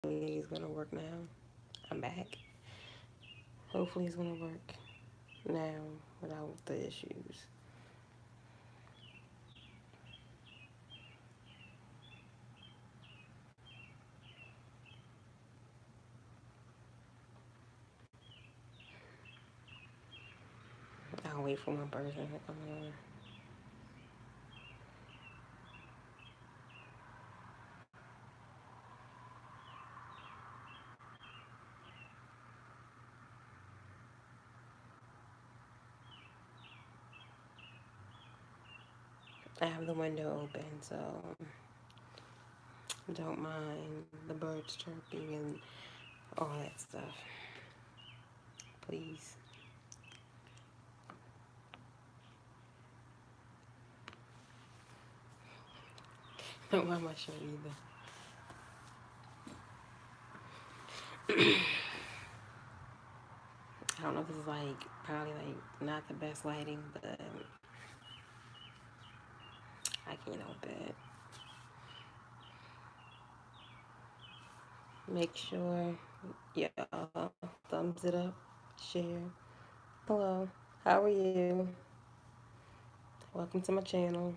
it's gonna work now. I'm back. Hopefully it's gonna work now without the issues. I'll wait for one person to come on. I have the window open, so don't mind the birds chirping and all that stuff. Please. Don't mind my shirt either. I don't know if this is like probably like not the best lighting, but I can't help it. Make sure y'all thumbs it up, share. Hello, how are you? Welcome to my channel.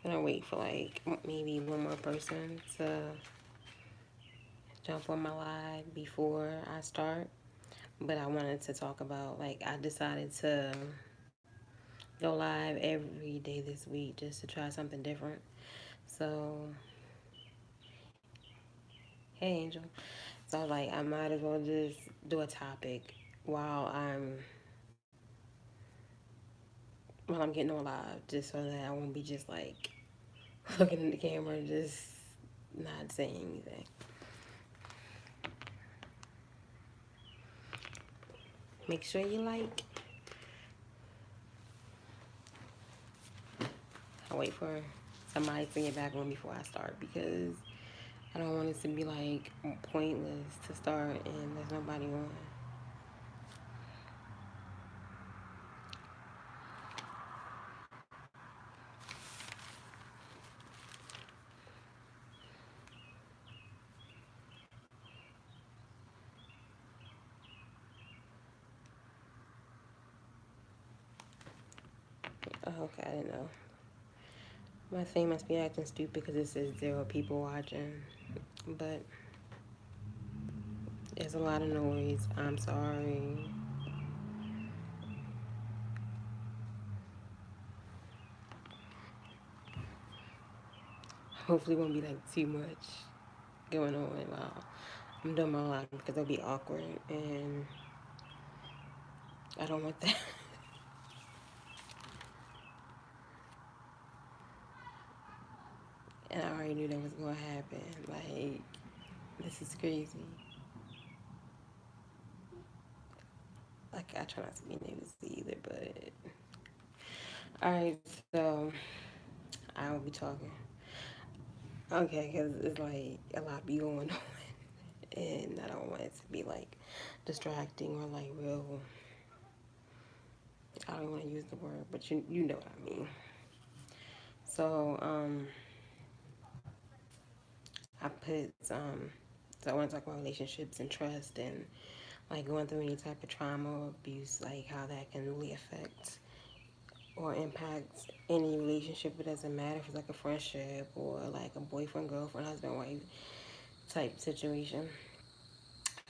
I'm gonna wait for like maybe one more person to jump on my live before I start. But I wanted to talk about like I decided to go live every day this week just to try something different. So, hey Angel. So like I might as well just do a topic while I'm getting on live, just so that I won't be just like looking in the camera, just not saying anything. Make sure you like. I'll wait for somebody to get back on before I start because I don't want it to be like pointless to start and there's nobody on. Oh, okay, I didn't know. My thing must be acting stupid because it says 0 people watching, but there's a lot of noise. I'm sorry. Hopefully, it won't be like too much going on while I'm doing my live because it'll be awkward and I don't want that. And I already knew that was going to happen. Like, this is crazy. Like, I try not to be nosy either, but. Alright, so I will be talking. Okay, because it's like a lot be going on. And I don't want it to be like distracting or like real. I don't want to use the word, but you know what I mean. So, I put, so I want to talk about relationships and trust and like going through any type of trauma or abuse, like how that can really affect or impact any relationship. It doesn't matter if it's like a friendship or like a boyfriend, girlfriend, husband, wife type situation,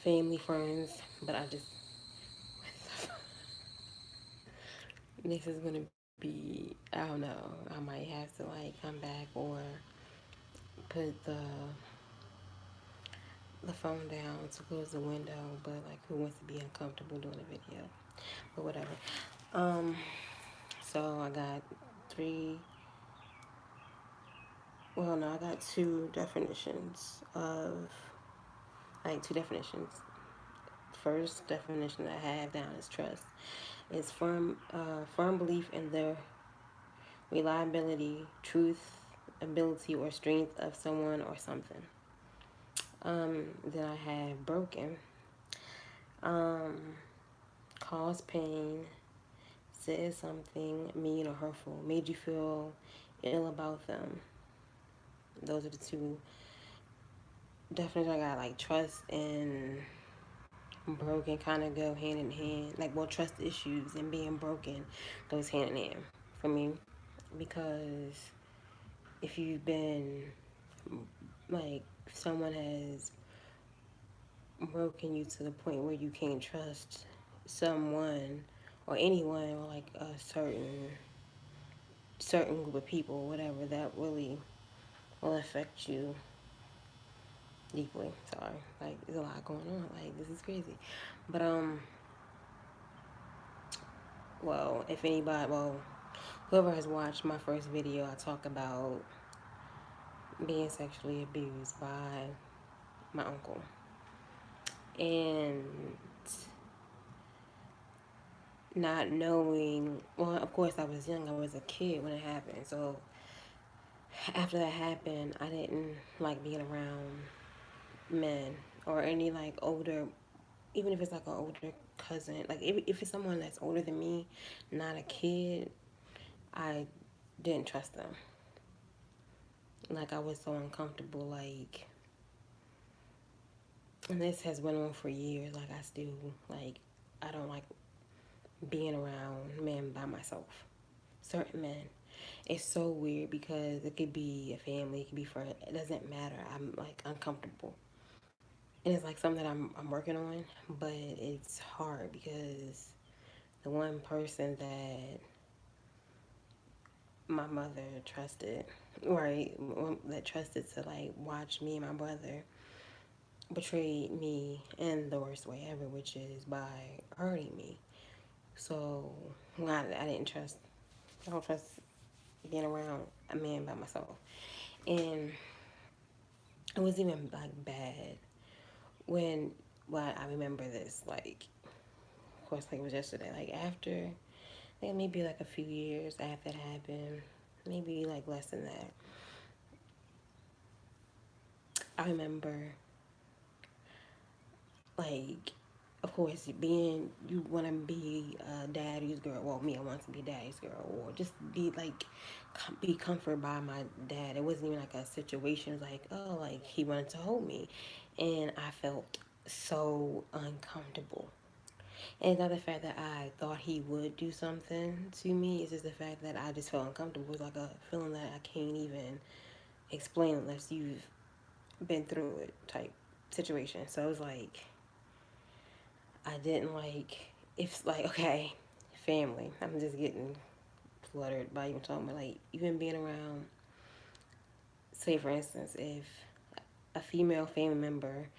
family, friends. But I just, this is gonna be, I don't know, I might have to like come back or put the phone down to close the window, but like who wants to be uncomfortable doing a video? But whatever. Um, so I got three, well, no, I got two definitions of, like two definitions. First definition I have down is trust. It's firm belief in the reliability, truth, ability, or strength of someone or something. Then I have broken. Um, cause pain, said something mean or hurtful, made you feel ill about them. Those are the two. Definitely, I got like trust and broken kind of go hand in hand. Like, well, trust issues and being broken goes hand in hand for me, because if you've been like, someone has broken you to the point where you can't trust someone or anyone, or like a certain group of people, whatever, that really will affect you deeply. Sorry, like, there's a lot going on. Like, this is crazy. But well, if anybody, well, whoever has watched my first video, I talk about being sexually abused by my uncle. And not knowing, well, of course, I was young, I was a kid when it happened. So after that happened, I didn't like being around men or any like older, even if it's like an older cousin, like if it's someone that's older than me, not a kid, I didn't trust them. Like, I was so uncomfortable, like, and this has went on for years. Like, I still, like, I don't like being around men by myself. Certain men. It's so weird because it could be a family, it could be friends. It doesn't matter. I'm like uncomfortable. And it's like something that I'm working on, but it's hard because the one person that my mother trusted, right, that trusted to like watch me and my brother, betrayed me in the worst way ever, which is by hurting me. So I didn't trust. I don't trust being around a man by myself. And it was even like bad when, well, I remember this, like, of course, like it was yesterday. Like, after, I think maybe like a few years after that happened, maybe like less than that. I remember, like, of course, being, you want to be a daddy's girl. Well, me, I want to be a daddy's girl, or just be like, be comforted by my dad. It wasn't even like a situation. It was like, oh, like he wanted to hold me, and I felt so uncomfortable. And it's not the fact that I thought he would do something to me. It's just the fact that I just felt uncomfortable. It was like a feeling that I can't even explain unless you've been through it type situation. So it was like, I didn't like, if like, okay, family. I'm just getting fluttered by even talking about, like, even being around, say for instance, if a female family member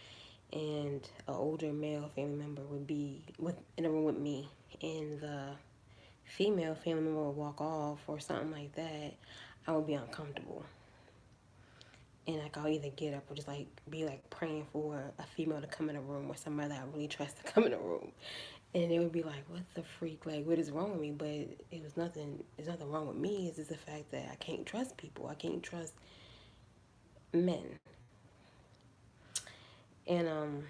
and an older male family member would be in a room with me, and the female family member would walk off or something like that, I would be uncomfortable. And like, I'll either get up or just like be like praying for a female to come in a room, or somebody that I really trust to come in a room. And it would be like, what the freak? Like, what is wrong with me? But it was nothing. There's nothing wrong with me. It's just the fact that I can't trust people. I can't trust men. And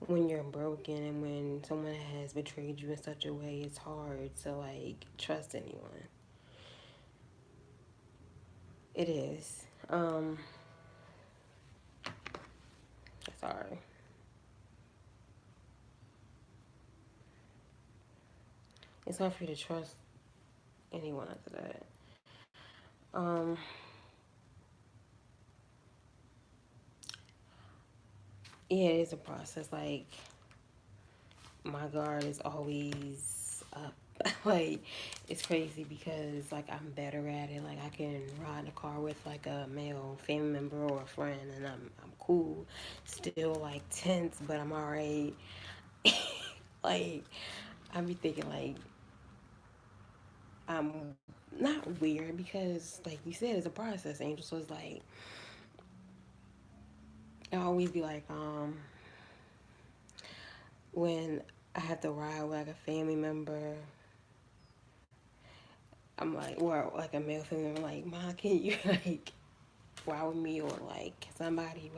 when you're broken and when someone has betrayed you in such a way, it's hard to like trust anyone. It is. Sorry. It's hard for you to trust anyone after that. Yeah, it is a process. Like, my guard is always up. Like, it's crazy because like I'm better at it. Like, I can ride in a car with like a male family member or a friend, and I'm cool. Still like tense, but I'm alright. Like, I be thinking like I'm not weird because, like you said, it's a process, Angel. So it's like I always be like, when I have to ride with like a family member, I'm like, or like a male family member, like, Ma, can you like ride with me, or like somebody?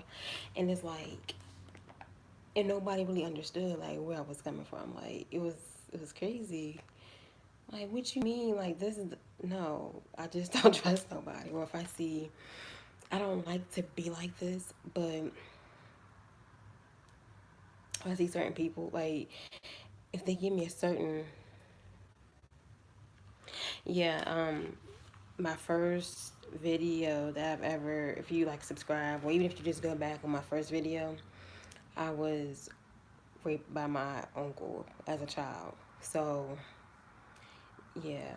And it's like, and nobody really understood like where I was coming from. Like, it was crazy. Like, what you mean? Like, this is no. I just don't trust nobody. Or if I see, I don't like to be like this, but if I see certain people, like, if they give me a certain, yeah, my first video that I've ever, if you like subscribe, or even if you just go back on my first video, I was raped by my uncle as a child. So, yeah,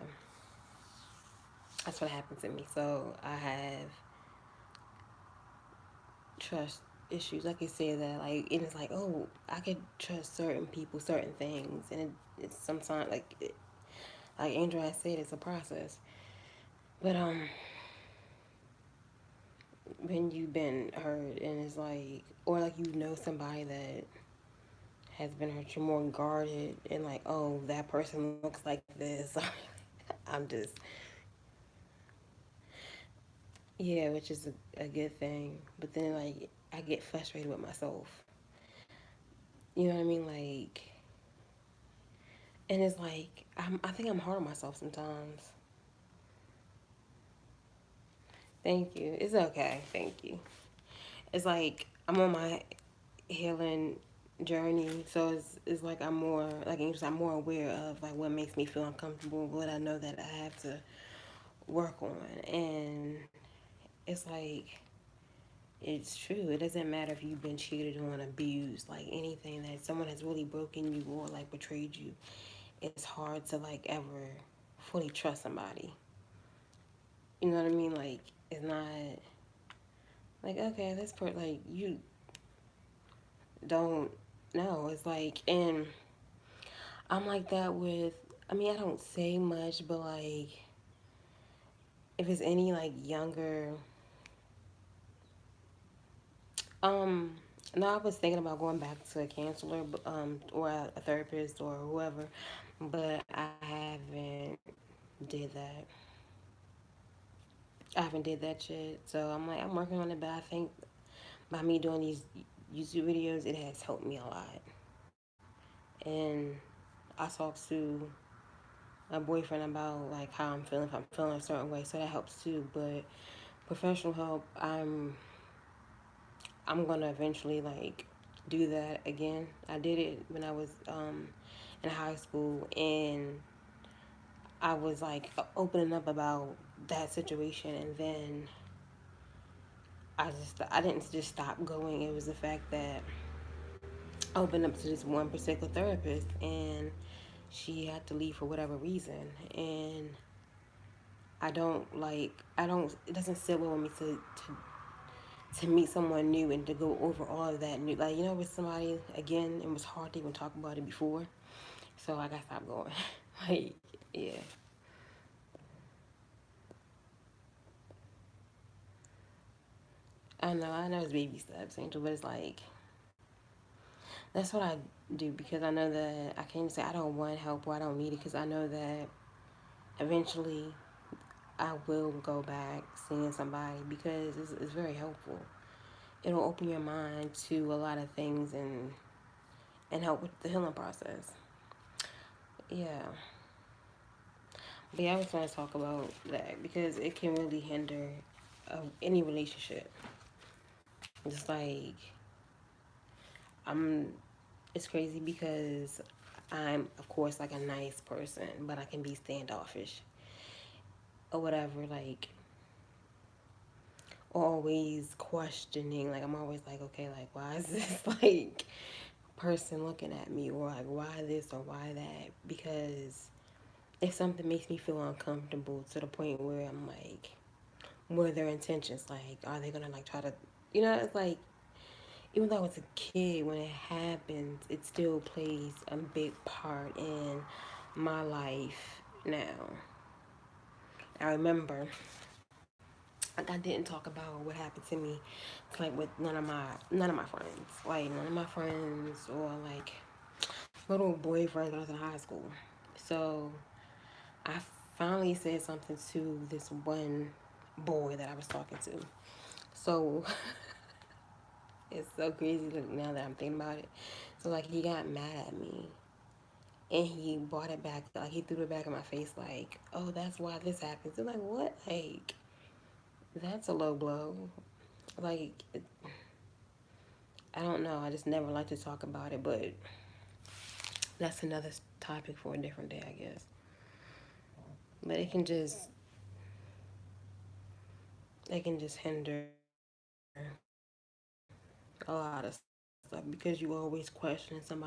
that's what happened to me. So, I have trust issues. Like you said, that, like, and it's like, oh, I could trust certain people, certain things. And it's sometimes, like Andrew has said, it's a process. But, when you've been hurt and it's like, or like you know somebody that has been hurt, you're more guarded and like, oh, that person looks like this. I'm just, yeah, which is a good thing. But then like I get frustrated with myself. You know what I mean? Like, and it's like I think I'm hard on myself sometimes. Thank you. It's okay. Thank you. It's like I'm on my healing journey, so it's like I'm more like I'm more aware of like what makes me feel uncomfortable, what I know that I have to work on, and it's like it's true. It doesn't matter if you've been cheated on, abused, like anything that someone has really broken you or like betrayed you. It's hard to like ever fully trust somebody. You know what I mean? Like it's not like okay, this part like you don't know. It's like and I'm like that with. I mean, I don't say much, but like if it's any like younger Um, no, I was thinking about going back to a counselor, or a therapist or whoever, but I haven't did that. I haven't did that yet. So I'm like, I'm working on it, but I think by me doing these YouTube videos, it has helped me a lot. And I talked to a boyfriend about like how I'm feeling, if I'm feeling a certain way, so that helps too. But professional help, I'm gonna eventually like do that again. I did it when I was in high school, and I was like opening up about that situation, and then I didn't just stop going. It was the fact that I opened up to this one particular therapist, and she had to leave for whatever reason, and I don't it doesn't sit well with me to meet someone new and to go over all of that new, like, you know, with somebody again. It was hard to even talk about it before, so I gotta stop going. Like, yeah, I know it's baby steps, Angel, but it's like that's what I do because I know that I can't say I don't want help or I don't need it because I know that eventually I will go back seeing somebody because it's very helpful. It'll open your mind to a lot of things and help with the healing process. Yeah. But yeah, I was going to talk about that because it can really hinder any relationship. Just like I'm, it's crazy because I'm of course like a nice person, but I can be standoffish or whatever. Like always questioning. Like I'm always like, okay, like why is this like person looking at me, or like why this or why that? Because if something makes me feel uncomfortable to the point where I'm like, what are their intentions? Like, are they gonna like try to, you know? It's like even though I was a kid, when it happens, it still plays a big part in my life now. I remember, like, I didn't talk about what happened to me, like with none of my friends, like none of my friends or like little boyfriends when I was in high school. So I finally said something to this one boy that I was talking to. So it's so crazy now that I'm thinking about it. So like he got mad at me and he brought it back, like he threw it back in my face, like, oh, that's why this happens. And like, what? Like, that's a low blow. Like, I don't know. I just never like to talk about it, but that's another topic for a different day, I guess. But it can just hinder a lot of stuff because you always questioning somebody else's motives.